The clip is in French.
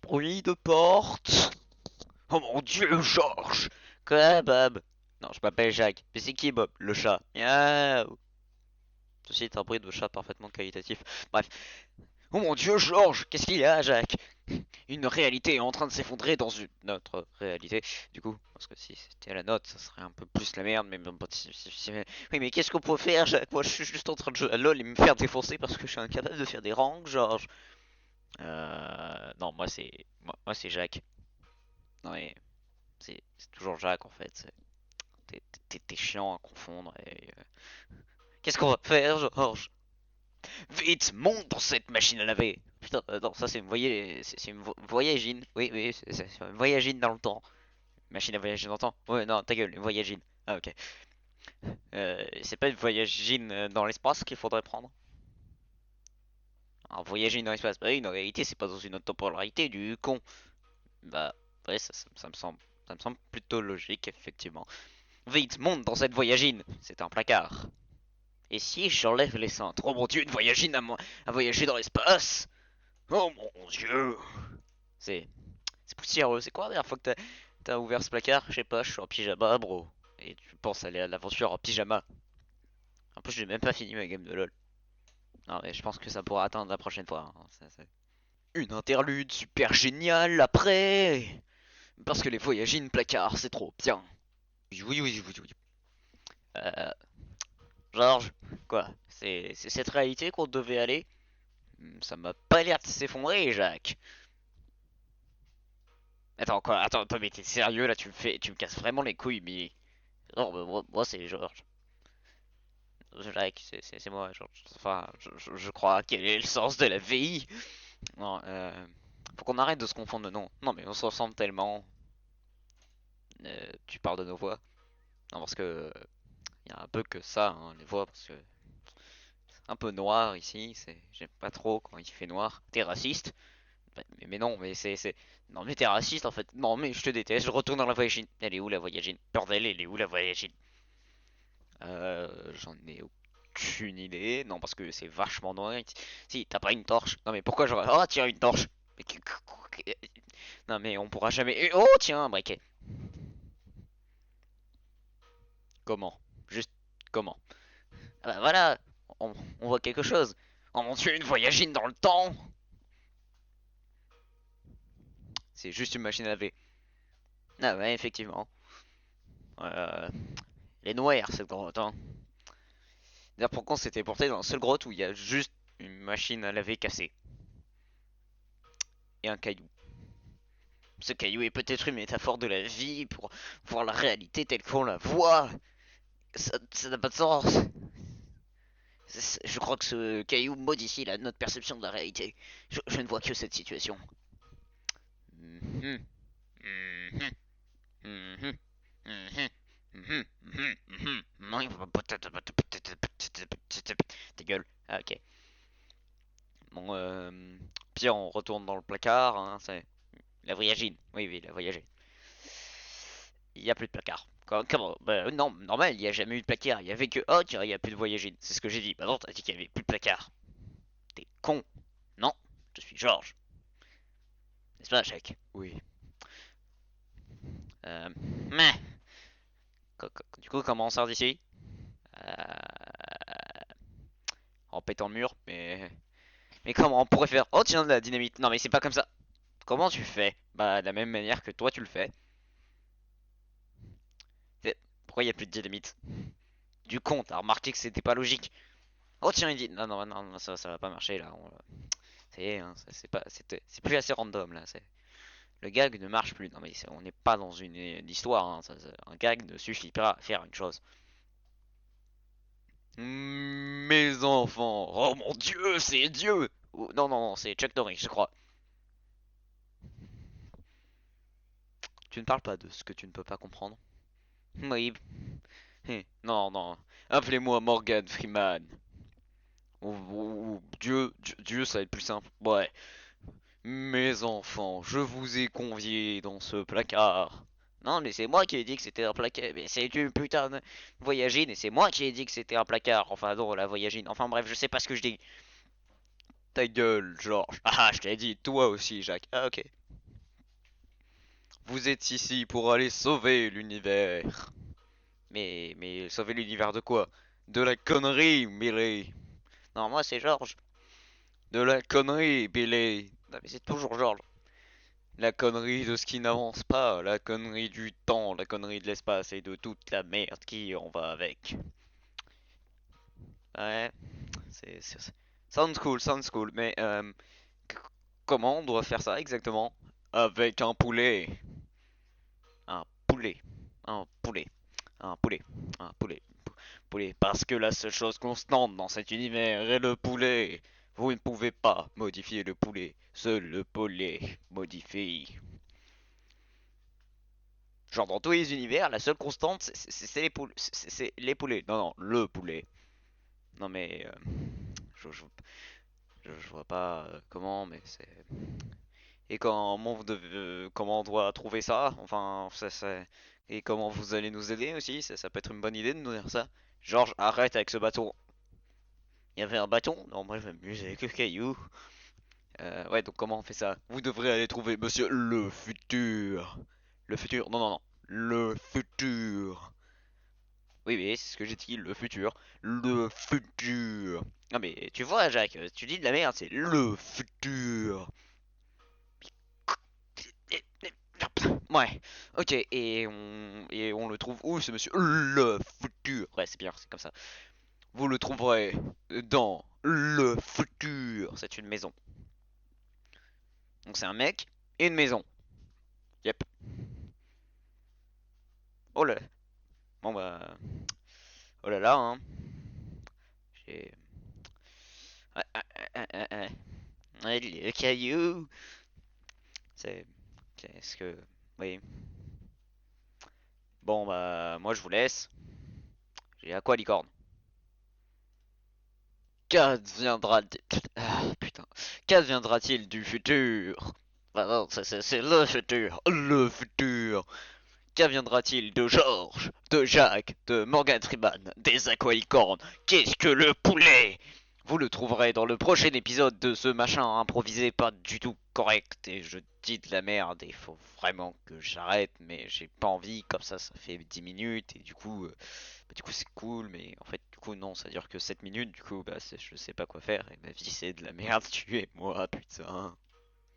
Bruit de porte. Oh mon dieu, Georges! Quoi, Bob? Non, je m'appelle Jacques. Mais c'est qui, Bob? Le chat. Miaou. Ceci est un bruit de chat parfaitement qualitatif. Bref. Oh mon dieu, Georges! Qu'est-ce qu'il y a, Jacques? Une réalité est en train de s'effondrer dans une autre réalité. Du coup, parce que si c'était la note, ça serait un peu plus la merde. Mais bon, oui, mais qu'est-ce qu'on peut faire, Jacques? Moi, je suis juste en train de jouer à LoL et me faire défoncer parce que je suis incapable de faire des rangs, Georges. Non, moi c'est Jacques. Non mais c'est toujours Jacques en fait. T'es chiant à confondre. Qu'est-ce qu'on va faire, Georges? Vite, monte dans cette machine à laver. Putain, non, ça c'est une c'est une voyagine. Oui, oui, c'est une voyagine dans le temps. Machine à voyager dans le temps. Ouais, non, ta gueule, une voyagine. Ah ok. C'est pas une voyagine dans l'espace qu'il faudrait prendre. Un voyagine dans l'espace. Bah oui, en réalité, c'est pas dans une autre temporalité du con. Bah, ouais, ça me semble plutôt logique, effectivement. Vite, monte dans cette voyagine. C'est un placard. Et si j'enlève les cintres? Oh mon dieu, une voyagine à voyager dans l'espace? Oh mon dieu. C'est c'est poussiéreux. C'est quoi la dernière fois que t'as ouvert ce placard? Je sais pas, je suis en pyjama, bro. Et tu penses aller à l'aventure en pyjama. En plus, j'ai même pas fini ma game de LoL. Non, mais je pense que ça pourra attendre la prochaine fois, hein. Une interlude super géniale après. Parce que les voyagines placards, c'est trop bien. Oui, oui, oui, oui, oui. Euh, Georges, quoi? C'est cette réalité qu'on devait aller? Ça m'a pas l'air de s'effondrer, Jacques. Attends, quoi? Attends, mais t'es sérieux là? Tu me casses vraiment les couilles, mais. Non, mais moi c'est Georges. Jacques, c'est moi, Georges. Enfin, je crois. Quel est le sens de la vie? Non, faut qu'on arrête de se confondre de nom. Non, mais on se ressemble tellement. Tu parles de nos voix. Non, parce que. Il y a un peu que ça, hein, les voix, parce que. C'est un peu noir ici. J'aime pas trop quand il fait noir. T'es raciste? Mais non, mais Non, mais t'es raciste en fait. Non, mais je te déteste. Je retourne dans la voyagine. Elle est où la voyagine? Bordel, elle est où la voyagine? J'en ai aucune idée. Non, parce que c'est vachement noir. Si, t'as pas une torche? Non, mais pourquoi j'aurais. Oh, tiens, une torche! Mais Non, mais on pourra jamais. Oh, tiens, un briquet. Comment? Juste comment? Ah bah voilà! On voit quelque chose. Oh mon dieu, une voyagine dans le temps! C'est juste une machine à laver. Ah ouais, effectivement. Euh, les noirs, cette grotte, hein. D'ailleurs, pourquoi on s'était porté dans la seule grotte où il y a juste une machine à laver cassée et un caillou. Ce caillou est peut-être une métaphore de la vie pour voir la réalité telle qu'on la voit. Ça n'a pas de sens. Je crois que ce caillou modifie notre perception de la réalité. Je ne vois que cette situation. Mhm, mhm, mhm, mhm, mhm, mhm, mhm. Ta gueule. Ah, ok. Bon, Pierre, on retourne dans le placard, hein, c'est la voyagine. Oui, oui, la voyagine. Il n'y a plus de placard. Comment? Bah, non, normal, il n'y a jamais eu de placard. Il y avait que. Oh, tiens, il n'y a plus de voyagine. C'est ce que j'ai dit. Bah non, t'as dit qu'il n'y avait plus de placard. T'es con. Non, je suis Georges. N'est-ce pas, Jacques? Oui. Mais. Du coup, comment on sort d'ici? En pétant le mur, mais. Mais comment on pourrait faire? Oh, tiens, de la dynamite. Non, mais c'est pas comme ça. Comment tu fais? Bah, de la même manière que toi, tu le fais. Pourquoi il n'y a plus de dynamite? Du con, t'as remarqué que c'était pas logique. Oh tiens, il dit non non non, non ça va pas marcher là. Hein, c'est pas c'est plus assez random là. Le gag ne marche plus. Non mais on n'est pas dans une histoire. Hein, un gag ne suffit pas à faire une chose. Mes enfants, oh mon Dieu, c'est Dieu. Non non non, c'est Chuck Norris, je crois. Tu ne parles pas de ce que tu ne peux pas comprendre. Oui. Non non, appelez-moi Morgan Freeman. Ou Dieu, ça va être plus simple. Ouais. Mes enfants, je vous ai conviés dans ce placard. Non, mais c'est moi qui ai dit que c'était un placard. Mais c'est une putain de voyagine et c'est moi qui ai dit que c'était un placard. Enfin, non, la voyagine. Enfin, bref, je sais pas ce que je dis. Ta gueule, Georges. Ah, je t'ai dit, toi aussi, Jacques. Ah, ok. Vous êtes ici pour aller sauver l'univers. Mais sauver l'univers de quoi? De la connerie, Billy. Non, moi c'est Georges. De la connerie, Billy. Non, mais c'est toujours Georges. La connerie de ce qui n'avance pas, la connerie du temps, la connerie de l'espace et de toute la merde qui en va avec. Ouais, sounds cool, mais c- comment on doit faire ça exactement? Avec un poulet. Un poulet. Un poulet. Un poulet. Un poulet. Poulet. Parce que la seule chose constante dans cet univers est le poulet. Vous ne pouvez pas modifier le poulet. Seul le poulet modifie. Genre dans tous les univers, la seule constante, c'est les poules. C'est les poulets. Non, non, le poulet. Non mais, je, je- je vois pas comment, mais c'est... Et comment on doit trouver ça? Enfin, et comment vous allez nous aider aussi? Ça peut être une bonne idée de nous dire ça. Georges, arrête avec ce bâton. Il y avait un bâton? Non, moi je m'amuse avec le caillou. Ouais, donc comment on fait ça? Vous devrez aller trouver monsieur le futur. Le futur? Non, non, non. Le futur. Oui, oui, c'est ce que j'ai dit, le futur. Le futur. Non mais tu vois, Jacques, tu dis de la merde, c'est le futur. Ouais, ok, et on le trouve où ce monsieur? Le futur. Ouais, c'est bien, c'est comme ça. Vous le trouverez dans le futur. C'est une maison. Donc c'est un mec et une maison. Yep. Oh là. Bon bah. Oh là là, hein. J'ai. Ah, ah, ah, ah, ah, ah. Ouais, le caillou. C'est. Qu'est-ce que. Oui. Bon bah. Moi je vous laisse. J'ai à quoi licorne? Qu'adviendra... Ah, putain. Qu'adviendra-t-il du futur? Ah non, c'est le futur. Le futur. Qu'adviendra-t-il de Georges, de Jacques, de Morgan Freeman, des Aqualicornes? Qu'est-ce que le poulet? Vous le trouverez dans le prochain épisode de ce machin improvisé pas du tout correct. Et je dis de la merde, il faut vraiment que j'arrête, mais j'ai pas envie, comme ça fait 10 minutes, et du coup c'est cool, mais en fait du coup non, ça dure que 7 minutes, du coup bah je sais pas quoi faire, et ma vie c'est de la merde, tuez-moi, putain.